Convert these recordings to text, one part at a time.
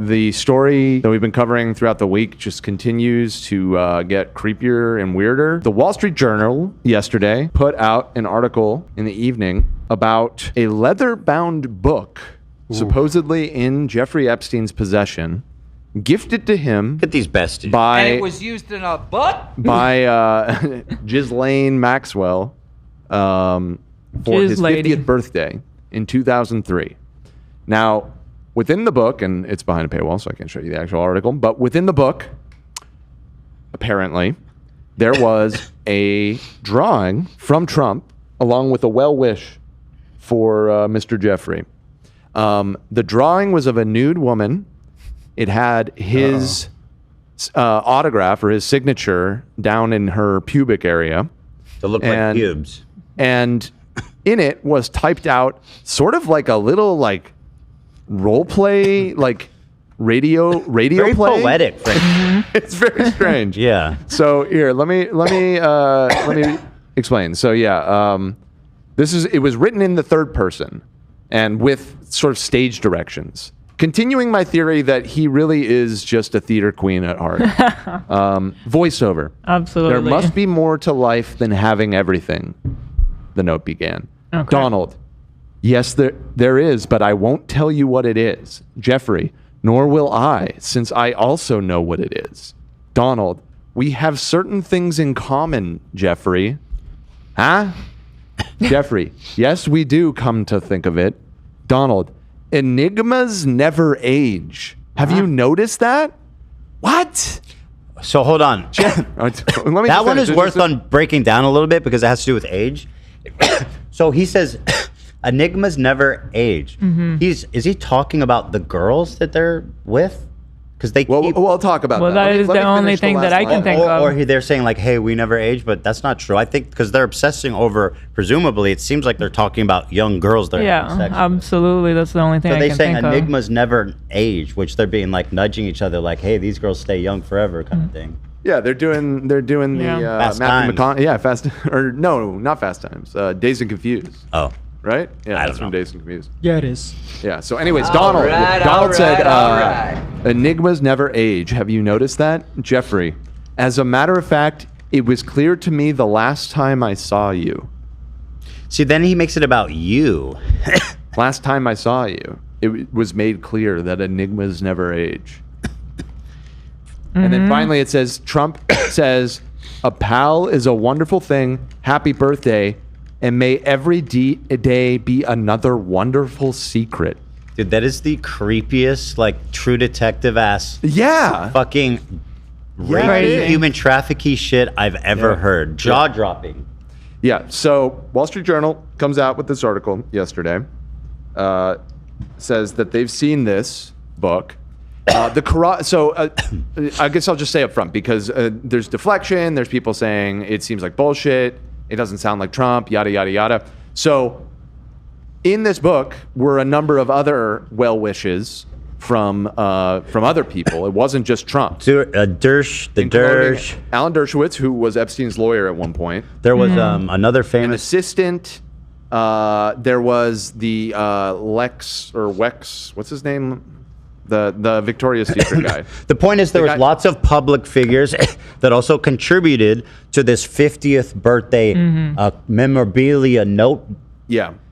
the story that we've been covering throughout the week just continues to get creepier and weirder. The Wall Street Journal yesterday put out an article in the evening about a leather-bound book supposedly in Jeffrey Epstein's possession, gifted to him. Get these besties. And it was used in a butt? By Ghislaine Maxwell for his 50th birthday in 2003. Now, within the book, and it's behind a paywall, so I can't show you the actual article, but within the book, apparently, there was a drawing from Trump along with a well-wish for Mr. Jeffrey. The drawing was of a nude woman. It had his autograph or his signature down in her pubic area. To look like pubes. And in it was typed out sort of like a little like role play, like radio very play. Poetic. It's very strange. Yeah. So here, let me explain. So yeah, it was written in the third person and with sort of stage directions. Continuing my theory that he really is just a theater queen at heart. Voiceover. Absolutely. There must be more to life than having everything, the note began. Okay. Donald. Yes, there is, but I won't tell you what it is. Jeffrey. Nor will I, since I also know what it is. Donald. We have certain things in common, Jeffrey. Huh? Jeffrey. Yes, we do, come to think of it. Donald. Enigmas never age. Have you noticed that? What? So hold on. That one is worth on breaking down a little bit because it has to do with age. So he says, enigmas never age. Mm-hmm. Is he talking about the girls that they're with? Because they we'll talk about that. Well, that is the only thing that I can think of. Or they're saying like, hey, we never age, but that's not true. I think because they're obsessing over, presumably, it seems like they're talking about young girls that are having sex with. Absolutely. That's the only thing I can think of. So they're saying enigmas never age, which they're being like nudging each other like, hey, these girls stay young forever kind of thing. Yeah, they're doing the Fast Matthew Times. Not Fast Times. Dazed and Confused. Oh. Right? Yeah, I that's don't from know. Dazed and Confused. Yeah, it is. Yeah. So, anyways, Donald said, "Enigmas never age." Have you noticed that, Jeffrey? As a matter of fact, it was clear to me the last time I saw you. See, then he makes it about you. Last time I saw you, it was made clear that enigmas never age. And then finally, it says, Trump says, "A pal is a wonderful thing. Happy birthday." And may every day be another wonderful secret. Dude, that is the creepiest, like, True Detective ass. Yeah. Fucking human trafficking shit I've ever heard. Jaw dropping. Yeah. So Wall Street Journal comes out with this article yesterday. Says that they've seen this book. I guess I'll just say up front because there's deflection. There's people saying it seems like bullshit. It doesn't sound like Trump, yada, yada, yada. So in this book were a number of other well wishes from other people. It wasn't just Trump. Alan Dershowitz, who was Epstein's lawyer at one point. There was another famous... An assistant. There was the Wex, what's his name? The Victoria's Secret guy. The point is there was lots of public figures that also contributed to this 50th birthday memorabilia note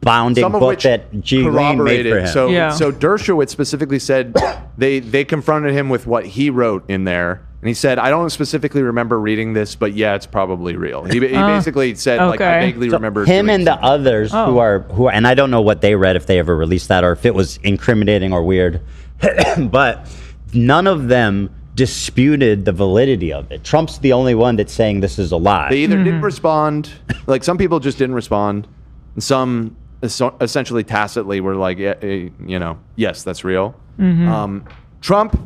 bounding book that Ghislaine made for him. So Dershowitz specifically said they confronted him with what he wrote in there. And he said, I don't specifically remember reading this, but yeah, it's probably real. He basically said, like, I vaguely remember him and the others who are, and I don't know what they read, if they ever released that, or if it was incriminating or weird. But none of them disputed the validity of it. Trump's the only one that's saying this is a lie. They either didn't respond, like some people just didn't respond, and some essentially tacitly were like, yes, that's real. Trump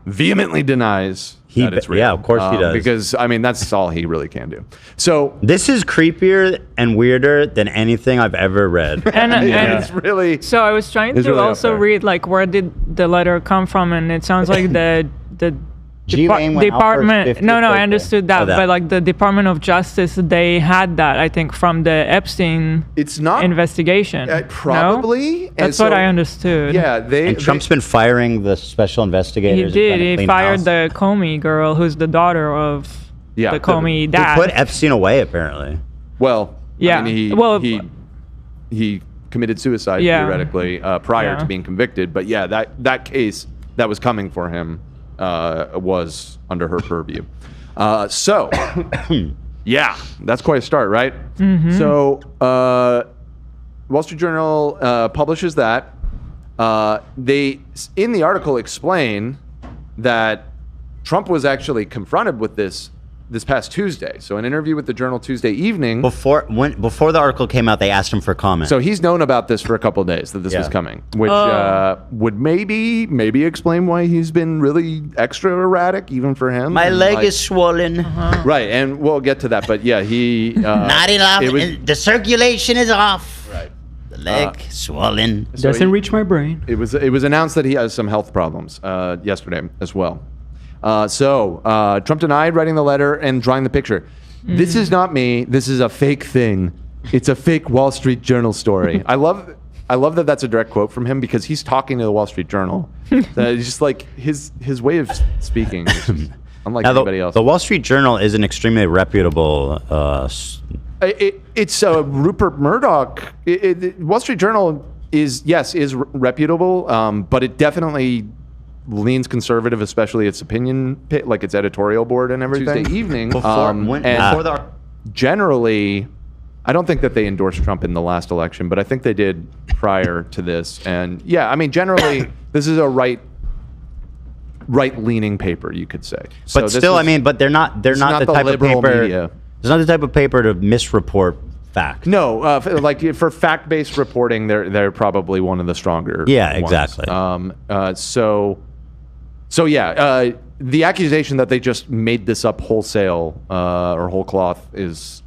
vehemently denies that it's real. Yeah, of course he does. Because, I mean, that's all he really can do. So this is creepier and weirder than anything I've ever read. And it's really... So I was trying to really also read, like, where did the letter come from, and it sounds like the Department. No, I understood that, but like the Department of Justice, they had that. I think from the Epstein. It's not investigation. Probably. No? That's what I understood. Yeah, Trump's been firing the special investigators. He did. He fired the Comey girl, who's the daughter of the Comey dad. He put Epstein away, apparently. Well, yeah. I mean, he committed suicide theoretically prior to being convicted, but that case that was coming for him was under her purview. So, yeah, that's quite a start, right? Mm-hmm. So, Wall Street Journal publishes that. They, in the article, explain that Trump was actually confronted with this past Tuesday. So an interview with the Journal Tuesday evening. Before the article came out, they asked him for comment. So he's known about this for a couple of days, that this was coming, which would maybe explain why he's been really extra erratic, even for him. My leg is swollen. Right, and we'll get to that. But yeah, he... Not enough. The circulation is off. Right. The leg swollen. So doesn't reach my brain. It was announced that he has some health problems yesterday as well. So Trump denied writing the letter and drawing the picture. This is not me. This is a fake thing. It's a fake Wall Street Journal story. I love that that's a direct quote from him because he's talking to the Wall Street Journal. It's just like his way of speaking is just unlike anybody else. The Wall Street Journal is an extremely reputable. It's Rupert Murdoch. Wall Street Journal is reputable, but it definitely leans conservative, especially its opinion, like its editorial board and everything. Tuesday evening, generally, I don't think that they endorsed Trump in the last election, but I think they did prior to this. And yeah, I mean, generally, this is a right-leaning paper, you could say. But still, but they're not the type of paper. Media. It's not the type of paper to misreport fact. No, like for fact-based reporting, they're probably one of the stronger. Yeah, ones. Exactly. The accusation that they just made this up wholesale or whole cloth is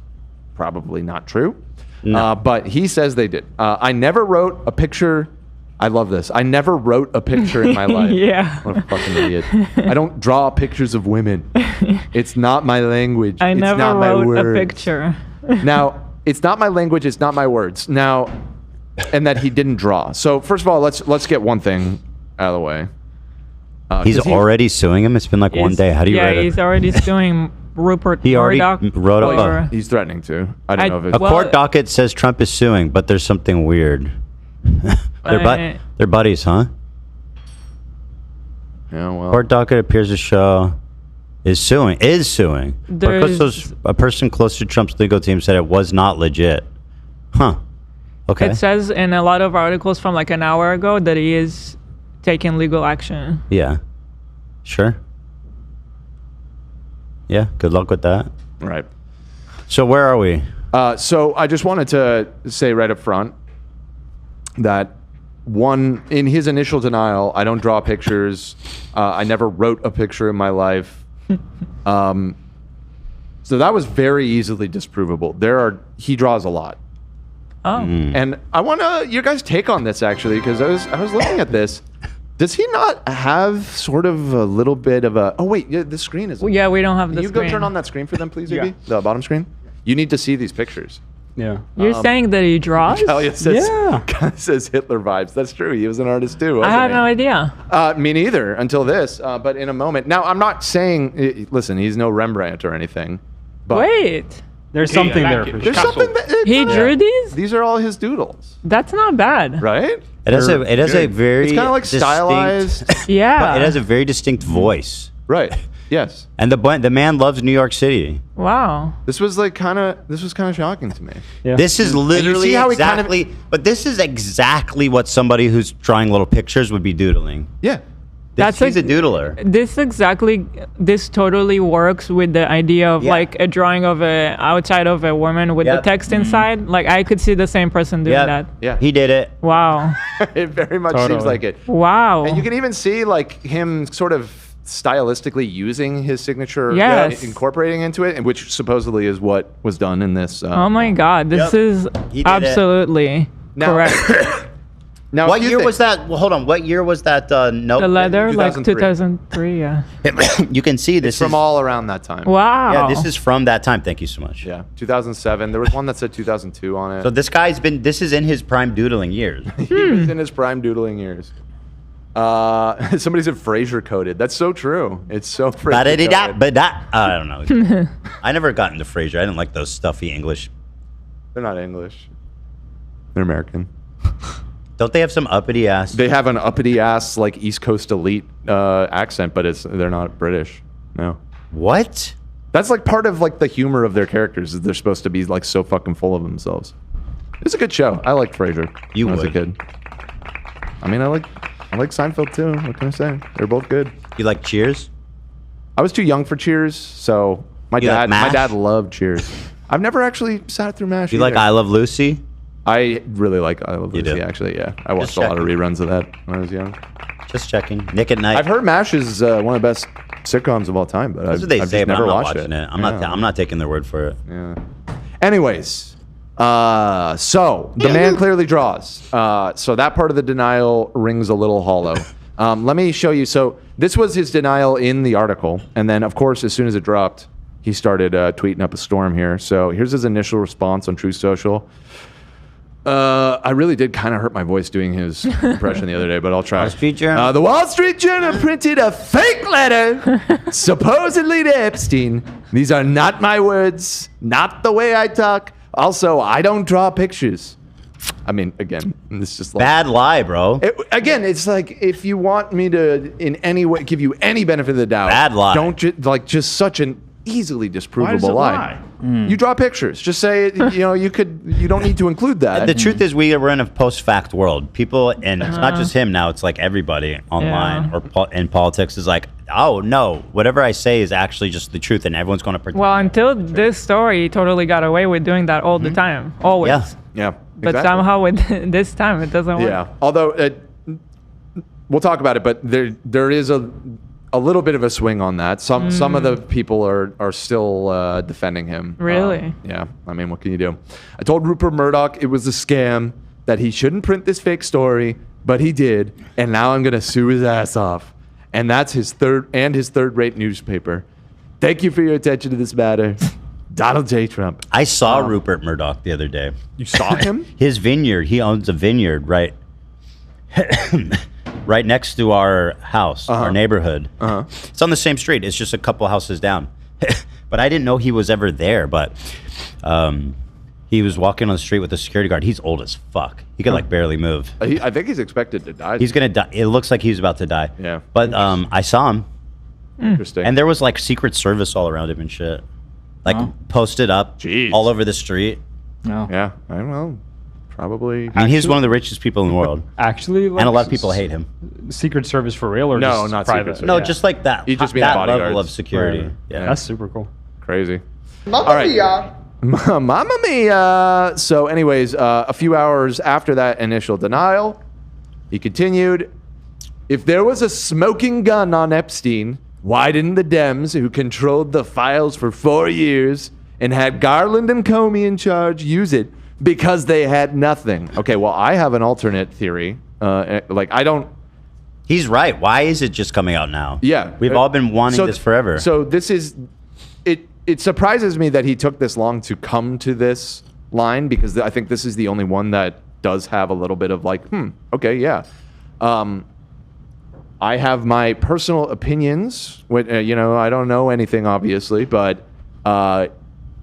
probably not true. No. But he says they did. I never wrote a picture. I love this. I never wrote a picture in my life. Yeah. What a fucking idiot. I don't draw pictures of women. It's not my language. I it's never not wrote my words. a picture. Now, it's not my language. It's not my words. Now, and that he didn't draw. So first of all, let's get one thing out of the way. He's already suing him. It's been like one day. How do you write it? Yeah, he's already suing Rupert He already Murdoch. wrote up. He's threatening to. I don't know if it's... A court docket says Trump is suing, but there's something weird. They're buddies, huh? Yeah, well. Court docket appears to show is suing. A person close to Trump's legal team said it was not legit. Huh. Okay. It says in a lot of articles from like an hour ago that he is taking legal action. Yeah. Sure. Yeah. Good luck with that. Right. So where are we? So I just wanted to say right up front that in his initial denial, I don't draw pictures. I never wrote a picture in my life. So that was very easily disprovable. He draws a lot. Oh. And I want your guys' take on this actually, because I was looking at this. Does he not have sort of a little bit of a... Oh, wait, the screen is... Yeah, we don't have the screen. Can you go turn on that screen for them, please, Iggy? The bottom screen? You need to see these pictures. Yeah. You're saying that he draws? Says Hitler vibes. That's true. He was an artist too, wasn't I had no idea. Me neither until this. But in a moment. Now, I'm not saying... Listen, he's no Rembrandt or anything. But Wait. There's something there. There's something that... He drew these? These are all his doodles. That's not bad. Right? It has a very... It's kind of like stylized. Yeah. It has a very distinct voice. Right. Yes. And the man loves New York City. Wow. This was kind of shocking to me. Yeah. This is literally how exactly... But this is exactly what somebody who's drawing little pictures would be doodling. Yeah. He's a doodler. This totally works with the idea of like a drawing of outside of a woman with the text inside. Like I could see the same person doing that. Yeah. He did it. Wow. It very much seems like it. Wow. And you can even see like him sort of stylistically using his signature, incorporating into it, which supposedly is what was done in this. Oh my God. This is absolutely correct. Now, what year was that? Well, hold on. What year was that? Note? The letter, 2003. like 2003, yeah. You can see this from all around that time. Wow. Yeah, this is from that time. Thank you so much. Yeah, 2007. There was one that said 2002 on it. So this guy's been. This is in his prime doodling years. He was in his prime doodling years. Somebody said Frasier coded. That's so true. It's so Frasier coded. I don't know. I never got into Frasier. I didn't like those stuffy English. They're not English. They're American. Don't they have some uppity ass? They have an uppity ass like East Coast elite accent, but they're not British. No. What? That's like part of like the humor of their characters. Is they're supposed to be like so fucking full of themselves. It's a good show. I liked Frasier when I was a kid. I mean, I like Seinfeld too. What can I say? They're both good. You like Cheers? I was too young for Cheers, so my dad loved Cheers. I've never actually sat through MASH. You like I Love Lucy? I really like I Love You Lucy, do? actually, yeah. I watched a lot of reruns of that when I was young. Just checking. Nick at Night. I've heard MASH is one of the best sitcoms of all time, but That's what they I've say, just but never I'm not watched watching it. Yeah. I'm not taking their word for it. Yeah. Anyways, so the man clearly draws. So that part of the denial rings a little hollow. Let me show you. So this was his denial in the article. And then, of course, as soon as it dropped, he started tweeting up a storm here. So here's his initial response on Truth Social. I really did kind of hurt my voice doing his impression the other day, but I'll try. Wall Street Journal? The Wall Street Journal printed a fake letter, supposedly to Epstein. These are not my words, not the way I talk. Also, I don't draw pictures. I mean, again, it's just like... Bad lie, bro. It's like, if you want me to in any way give you any benefit of the doubt... Bad lie. Don't just such an easily disprovable lie. You draw pictures. Just say, you don't need to include that. The truth is, we're in a post-fact world. People, and it's not just him now, it's like everybody online or in politics is like, oh, no, whatever I say is actually just the truth, and everyone's going to pretend. Well, until this story, he totally got away with doing that all the time. Always. Yeah. But exactly. somehow with this time, it doesn't work. Yeah. Although, we'll talk about it, but there is a little bit of a swing on that. Some of the people are still defending him. Really? Yeah. I mean, what can you do? I told Rupert Murdoch it was a scam, that he shouldn't print this fake story, but he did, and now I'm going to sue his ass off. And that's his third-rate newspaper. Thank you for your attention to this matter. Donald J. Trump. I saw Rupert Murdoch the other day. You saw him? His vineyard. He owns a vineyard right next to our house, our neighborhood. It's on the same street. It's just a couple houses down. But I didn't know he was ever there. But he was walking on the street with a security guard. He's old as fuck. He could like barely move. I think he's expected to die. He's gonna die. It looks like he's about to die. Yeah. But I saw him, Interesting. and there was like Secret Service all around him and shit, like posted up all over the street. No. Yeah. I don't know. Probably. I mean, he's one of the richest people in the world, Actually, like, and a lot of people hate him. Secret Service for real or No, just not private? Secret Service. No, Yeah. just like that. You just mean that bodyguards. level of security. Right. Yeah. That's super cool. Crazy. Mamma mia. Mamma mia. So anyways, a few hours after that initial denial, he continued, if there was a smoking gun on Epstein, why didn't the Dems, who controlled the files for 4 years and had Garland and Comey in charge, use it? Because they had nothing. Okay, well, I have an alternate theory. He's right. Why is it just coming out now? Yeah. We've all been wanting this forever. So this is... It surprises me that he took this long to come to this line, because I think this is the only one that does have a little bit of like, okay, yeah. I have my personal opinions. I don't know anything, obviously, but I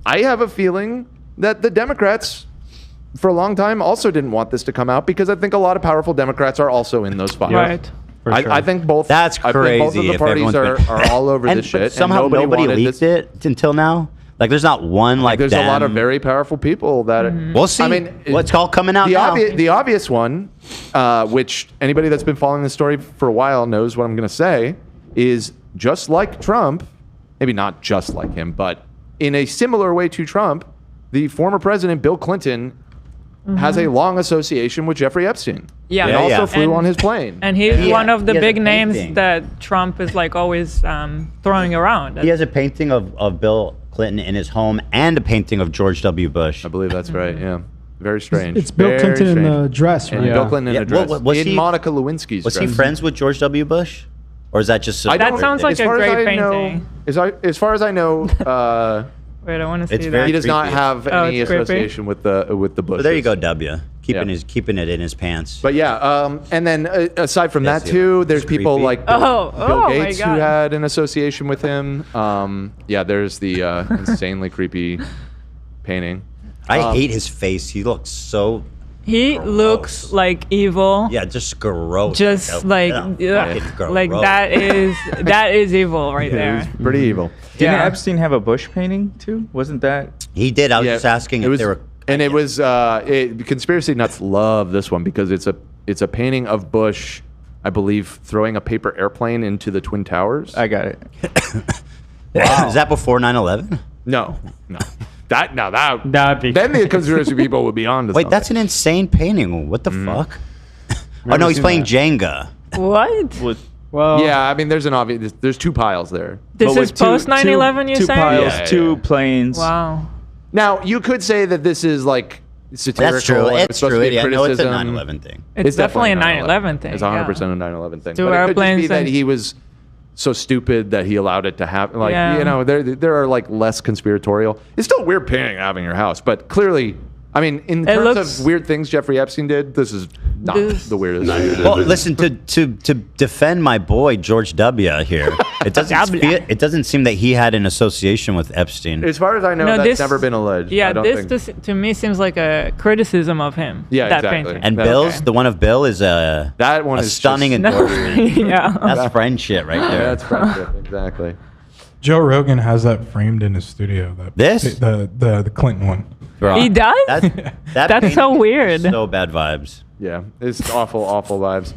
have a feeling that the Democrats, for a long time, also didn't want this to come out, because I think a lot of powerful Democrats are also in those files. Right. I think both. That's crazy. I think both of the if parties everyone's are all over and this shit. Somehow and nobody wanted leaked this. it until now. Like, there's not one like. There's a lot of very powerful people that. We'll see. I mean, what's all coming out now? The obvious one, which anybody that's been following this story for a while knows what I'm going to say, is just like Trump, maybe not just like him, but in a similar way to Trump, the former president Bill Clinton has a long association with Jeffrey Epstein. Yeah. He also flew on his plane. And he's one of the he has big a names painting. that Trump is like always throwing around. He has a painting of Bill Clinton in his home and a painting of George W. Bush. I believe that's right, yeah. Very strange. It's Bill Very Clinton in strange. the dress, right? And Bill Clinton in a dress. Was in he- Monica Lewinsky's Was dress. he friends with George W. Bush? Or is that just... That sounds like as a far as great I know- painting. As far as I know, Wait, I want to It's see very that. he does not creepy. have Oh, any it's creepy. association with the Bushes. Well, there you go, W. Yeah. Keeping it in his pants. But yeah, and then aside from that Yes, too, it's there's people creepy. like Oh, Bill my Gates who God. had an association with him. Yeah, there's the insanely creepy painting. I hate his face. He looks so... He looks Gross. like evil. Yeah, just gross. Just like, fucking gross. like that is evil right Yeah, there. it was pretty evil. Didn't Yeah. Epstein have a Bush painting too? Wasn't that? He did. I was Yeah, just asking it if was, they were... and it was conspiracy nuts love this one because it's a painting of Bush, I believe, throwing a paper airplane into the Twin Towers. I got it. Is that before 9/11? No. That'd be Then the conspiracy people would be on to Wait, something. that's an insane painting. What the fuck? Oh, no, he's seen playing that. Jenga. What? well. Yeah, I mean, there's an obvious. There's two piles there. This but is with two- post 9/11. You two say? piles, Yeah, two yeah. planes. Wow. Now you could say that this is like satirical. That's true. and It's supposed true. to be Yeah, no, it's a criticism. 9/11 thing. It's definitely a 9/11 thing. It's yeah. 100% a 9/11 thing. Two But it could just be airplanes that and- he was so stupid that he allowed it to happen. Like, Yeah. you know, there are like less conspiratorial. It's still a weird painting having in your house, but clearly, I mean, in It terms looks- of weird things Jeffrey Epstein did, this is not This- the weirdest. Well, listen, to defend my boy George W. here, it doesn't seem that he had an association with Epstein. As far as I know, No, that's this- never been alleged. Yeah, I don't this to me seems like a criticism of him. Yeah, that exactly. painting. And Okay. Bill's, the one of Bill is a That one a is stunning just- No, endorsement. yeah. That's friend shit right there. That's friendship, exactly. Joe Rogan has that framed in his studio. This? The Clinton one. Bro, He does? That That's painting so is weird. So bad vibes. Yeah, it's awful, awful vibes.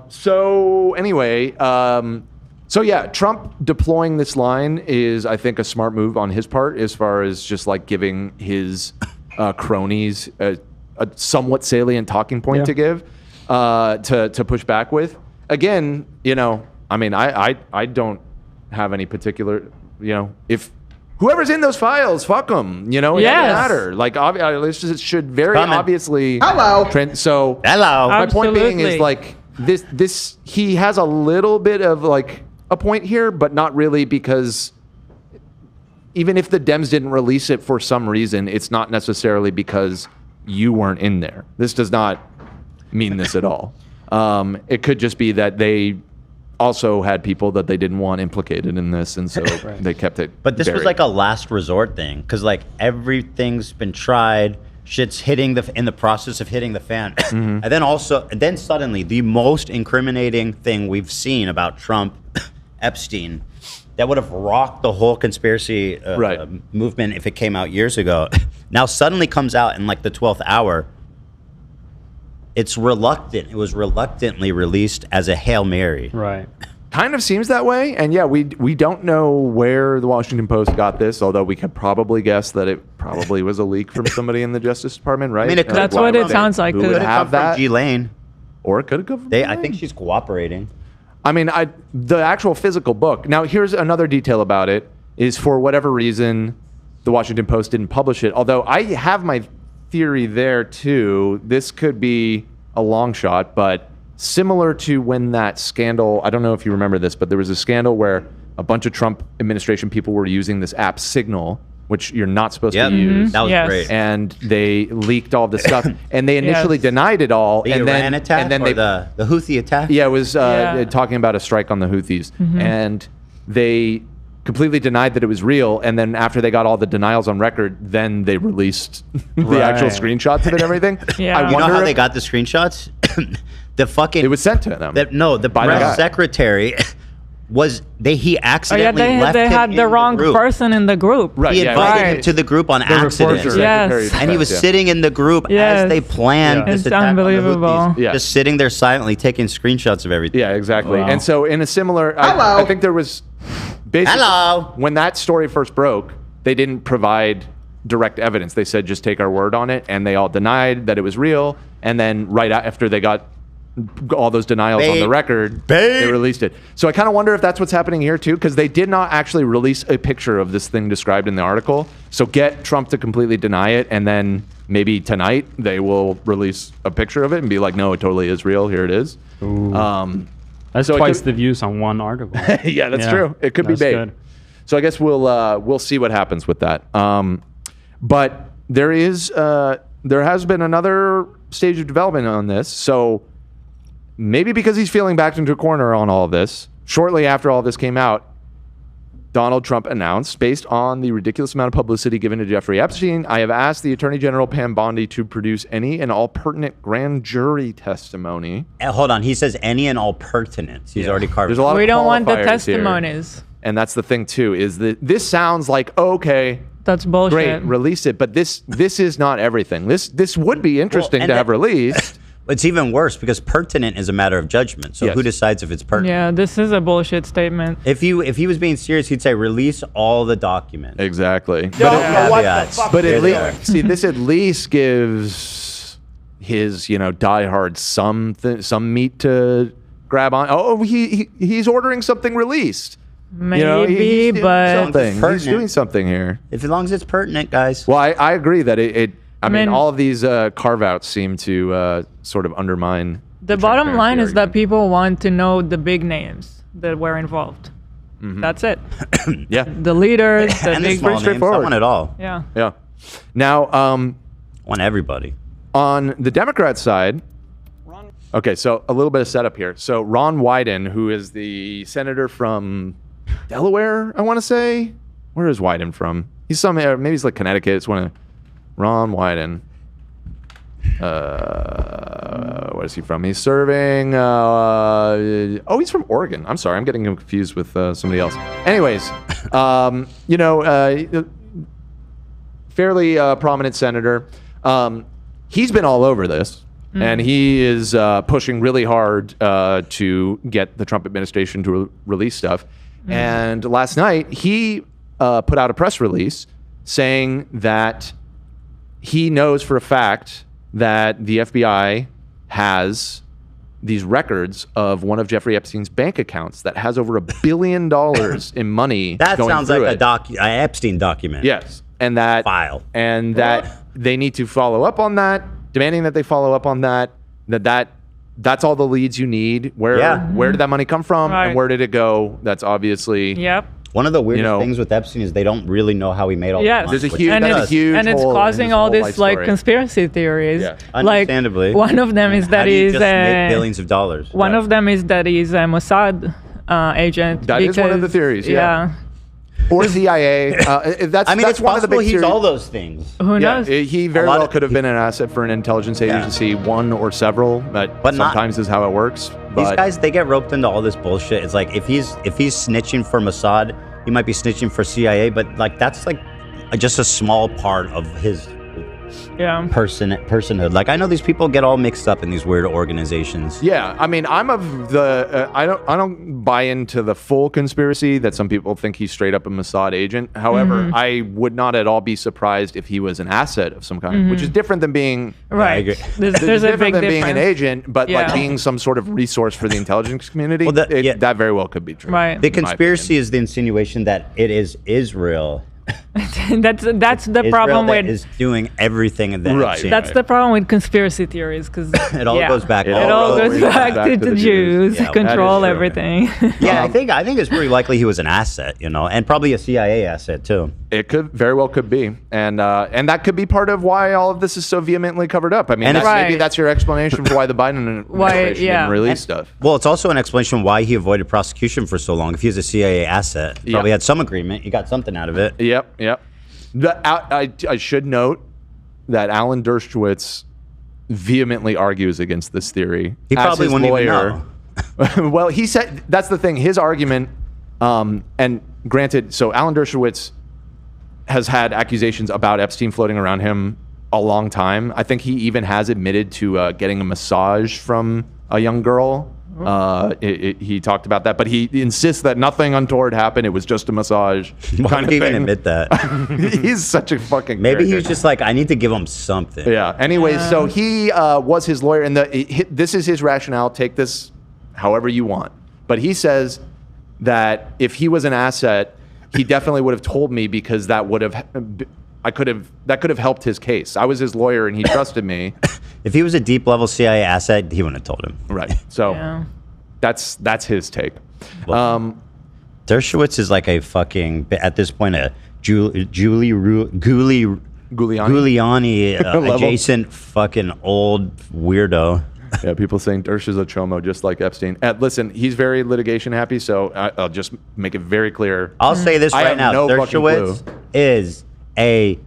So anyway, so yeah, Trump deploying this line is, I think, a smart move on his part as far as just like giving his cronies a somewhat salient talking point to give to push back with. Again, you know, I mean, I don't have any particular, you know, if whoever's in those files, fuck them. You know, it doesn't Yes. matter. Like, it should very Comment. obviously. Hello. So Hello. my point being is Absolutely. like this he has a little bit of like a point here, but not really, because even if the Dems didn't release it for some reason, it's not necessarily because you weren't in there. This does not mean this at all. It could just be that they also had people that they didn't want implicated in this, and so they kept it. But this was buried. like a last resort thing, because like everything's been tried, shit's hitting in the process of hitting the fan, and then suddenly the most incriminating thing we've seen about Trump, Epstein, that would have rocked the whole conspiracy movement if it came out years ago, now suddenly comes out in like the 12th hour. It's reluctant. It was reluctantly released as a Hail Mary. Right. Kind of seems that way, and yeah, we don't know where the Washington Post got this, although we could probably guess that it probably was a leak from somebody in the Justice Department, right? I mean, it could- That's why what would it they- sounds like. who 'cause- would Could have have come from that, G Lane. or it could have come from. I think she's cooperating. I mean, the actual physical book. Now, here's another detail about it: is for whatever reason, the Washington Post didn't publish it. Although I have my theory there too. This could be a long shot, but similar to when that scandal, I don't know if you remember this, but there was a scandal where a bunch of Trump administration people were using this app Signal, which you're not supposed to use. That was Yes. great. And they leaked all this stuff, and they initially Yes. denied it all. The and Iran then, attack, and then or they, the Houthi attack. yeah, it was Yeah. talking about a strike on the Houthis, and they completely denied that it was real. And then after they got all the denials on record, then they released the actual Right. screenshots of it and everything. Yeah. I You You know wonder how if they got the screenshots? The fucking it was sent to them. the By the guy. press secretary he Oh accidentally yeah, left they him had in the wrong group. person in the group. Right. He yeah, invited right. him to the group on accident. reporter, Yes. secretary of And he was defense, yeah. sitting in the group Yes. as they planned Yeah. this It's attack on the unbelievable. Houthis, Yeah. just sitting there silently taking screenshots of everything. Yeah, exactly. Wow. And so in a similar, Hello. I think there was basically Hello. when that story first broke, they didn't provide direct evidence. They said just take our word on it, and they all denied that it was real. And then right after they got all those denials on the record, they released it. So I kind of wonder if that's what's happening here too, because they did not actually release a picture of this thing described in the article. So get Trump to completely deny it, and then maybe tonight they will release a picture of it and be like, no, it totally is real. Here it is. That's so twice the views on one article. Yeah, that's true. It could be bait. Good. So I guess we'll see what happens with that. But there has been another stage of development on this. So maybe because he's feeling backed into a corner on all of this, shortly after all of this came out, Donald Trump announced, based on the ridiculous amount of publicity given to Jeffrey Epstein, I have asked the Attorney General Pam Bondi to produce any and all pertinent grand jury testimony. Hold on. He says any and all pertinent. He's already carved. There's a lot we don't want the testimonies. Here. And that's the thing, too, is that this sounds like, okay, that's bullshit. Great, release it. But this is not everything. This would be interesting to have released. It's even worse because pertinent is a matter of judgment. So who decides if it's pertinent? Yeah, this is a bullshit statement. If he was being serious, he'd say release all the documents. Exactly. But at least see this at least gives his diehard some meat to grab on. Oh, he's ordering something released. Maybe, but he's doing something here. As long as it's pertinent, guys. Well, I agree that I mean, all of these carve-outs seem to sort of undermine. The bottom line is that people want to know the big names that were involved. Mm-hmm. That's it. Yeah. The leaders. And the small names. I want it all. Yeah. Yeah. Now, want everybody. On the Democrat side. Okay, so a little bit of setup here. So Ron Wyden, who is the senator from Delaware, I want to say. Where is Wyden from? He's somewhere. Maybe he's like Connecticut. It's one of Ron Wyden. What is he from? He's serving. He's from Oregon. I'm sorry, I'm getting him confused with somebody else. Anyways, fairly prominent senator. He's been all over this, and he is pushing really hard to get the Trump administration to release stuff. And last night, he put out a press release saying that he knows for a fact that the FBI has these records of one of Jeffrey Epstein's bank accounts that has over $1 billion in money. That going sounds through like an Epstein document. Yes, and that file, and that they need to follow up on that, demanding that they follow up on that. That's all the leads you need. Where did that money come from, and where did it go? That's obviously One of the weirdest things with Epstein is they don't really know how he made all the money. There's a huge, and it's causing all this like conspiracy theories. Yeah. Understandably. Like one of them is that he's make billions of dollars. One of them is that he's a Mossad agent. That is one of the theories. Yeah. Or CIA. That's it's one of the big he's all those things. Who knows? He very well could have been an asset for an intelligence agency, one or several. But sometimes is how it works. These guys, they get roped into all this bullshit. It's like if he's snitching for Mossad, he might be snitching for CIA, but like that's like just a small part of his personhood. Like I know these people get all mixed up in these weird organizations. Yeah, I mean, I'm of the I don't buy into the full conspiracy that some people think he's straight up a Mossad agent. However, I would not at all be surprised if he was an asset of some kind, which is different than being right. There's a big difference. Being an agent, but like being some sort of resource for the intelligence community. Well, that very well could be true. Right. The conspiracy is the insinuation that it is Israel. that's the problem with is doing everything in that. Right. That's the problem with conspiracy theories because it all goes back. It all goes back to the Jews control everything. Yeah, I think it's pretty likely he was an asset, and probably a CIA asset too. It could very well could be, and that could be part of why all of this is so vehemently covered up. I mean, maybe that's your explanation for why the Biden administration didn't release stuff. Well, it's also an explanation why he avoided prosecution for so long. If he was a CIA asset, he probably had some agreement. He got something out of it. Yep. I should note that Alan Dershowitz vehemently argues against this theory. He probably wouldn't even know. Well, he said that's the thing. His argument, and granted, so Alan Dershowitz has had accusations about Epstein floating around him a long time. I think he even has admitted to getting a massage from a young girl He talked about that, but he insists that nothing untoward happened. It was just a massage. Why would he even admit that? He's such a fucking Maybe character. he was just like, I need to give him something. Yeah. Anyways, so he was his lawyer, and this is his rationale. Take this however you want. But he says that if he was an asset, he definitely would have told me because that could have helped his case. I was his lawyer, and he trusted me. If he was a deep level CIA asset, he wouldn't have told him. Right. So that's his take. Well, Dershowitz is like a fucking, at this point, a Giuliani adjacent fucking old weirdo. Yeah, people saying Dersh is a chomo just like Epstein. Listen, he's very litigation happy, so I'll just make it very clear. I'll say this right now. No Dershowitz is a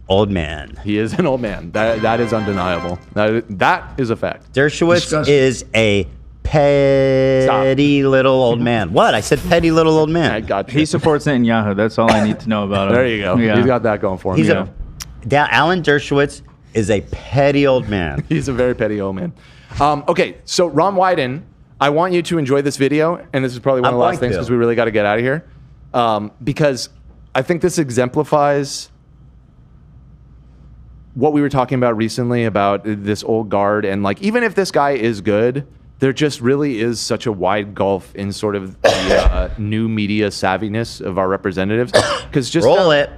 old man. He is an old man. That is undeniable. That is a fact. Dershowitz is a petty little old man. What? I said petty little old man. I got you. He supports Netanyahu. That's all I need to know about him. There you go. Yeah. He's got that going for him. Alan Dershowitz is a petty old man. He's a very petty old man. Okay, so Ron Wyden, I want you to enjoy this video, and this is probably one of the last things because we really got to get out of here, because I think this exemplifies what we were talking about recently about this old guard, and like even if this guy is good, there just really is such a wide gulf in sort of the new media savviness of our representatives. Because just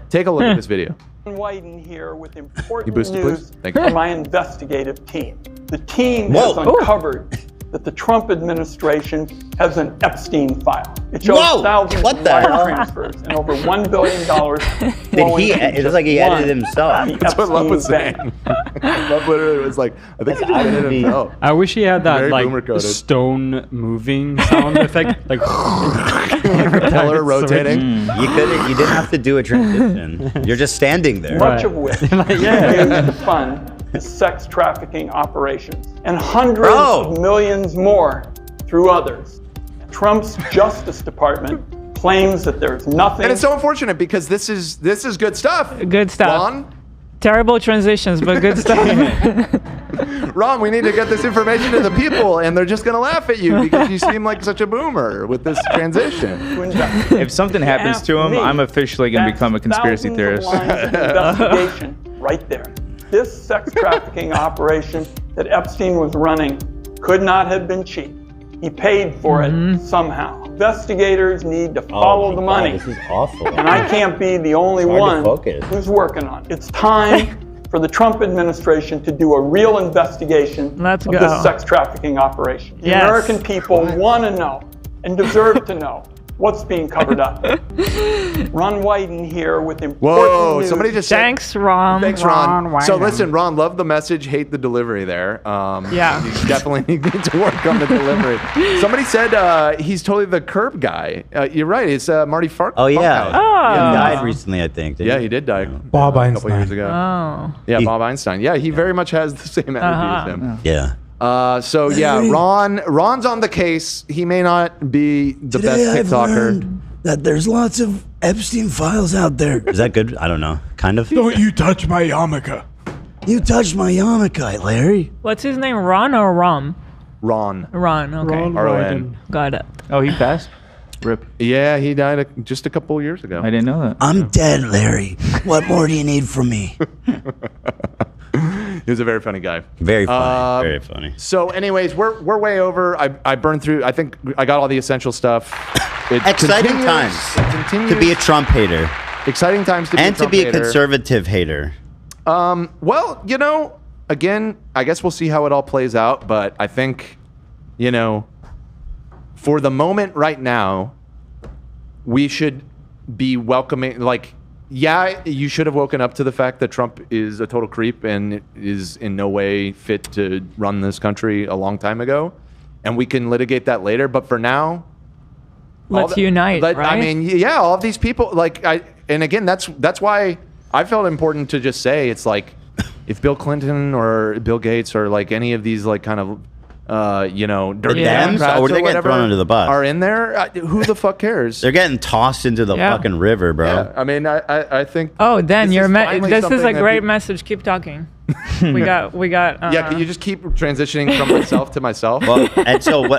take a look at this video. Wyden here with important news for my investigative team. The team has uncovered that the Trump administration has an Epstein file. It shows thousands of wire transfers and over $1 billion flowing. It looks like he edited himself. That's what Love was saying. Love literally was like, I think he edited himself. I wish he had that like stone moving sound effect, like propeller rotating. You didn't have to do a transition. You're just standing there. Much of which is used to fund sex trafficking operations, and hundreds of millions more through others. Trump's Justice Department claims that there's nothing. And it's so unfortunate because this is good stuff. Good stuff. Ron? Terrible transitions, but good stuff. Ron, we need to get this information to the people, and they're just going to laugh at you because you seem like such a boomer with this transition. If something happens to him, I'm officially going to become a conspiracy theorist. Investigation right there. This sex trafficking operation that Epstein was running could not have been cheap. He paid for it somehow. Investigators need to follow the money. This is awful. And I can't be the only one who's working on it. It's time for the Trump administration to do a real investigation of this sex trafficking operation. The American people want to know and deserve to know what's being covered up. Ron Wyden here with important news. Somebody just Thanks, Ron. Thanks, Ron. So listen, Ron, love the message, hate the delivery there. You definitely need to work on the delivery. Somebody said he's totally the curb guy. You're right. It's Marty Fark. Oh, yeah. Funkhouse. He died recently, I think. Yeah, he did die. Bob Einstein. A couple years ago. Yeah, Bob Einstein. Yeah, he very much has the same energy as him. Yeah. So yeah, Ron's on the case. He may not be the best TikToker. That there's lots of Epstein files out there. Is that good? I don't know. Kind of. Don't you touch my yarmulke. You touched my yarmulke, Larry. What's his name? Ron or Rom? Ron. Ron. Okay. R-O-N. Got it. Oh, he passed? Rip. Yeah, he died just a couple years ago. I didn't know that. I'm dead, Larry. What more do you need from me? He was a very funny guy. Very funny. Very funny. So, anyways, we're way over. I burned through. I think I got all the essential stuff. Exciting times to be a Trump hater. Exciting times to be a Trump hater. And to be a conservative hater. Well, again, I guess we'll see how it all plays out. But I think, for the moment right now, we should be welcoming, you should have woken up to the fact that Trump is a total creep and is in no way fit to run this country a long time ago. And we can litigate that later. But for now, let's unite, right? I mean, yeah, all of these people, and again, that's why I felt important to just say, it's like, if Bill Clinton or Bill Gates or any of these kind of dirty Democrats or they get thrown under the bus are in there, who the fuck cares? They're getting tossed into the fucking river, bro. Yeah, I mean, I think. Oh, Dan, this is a great message. Keep talking. we got. Yeah, can you just keep transitioning from myself to myself? Well, and so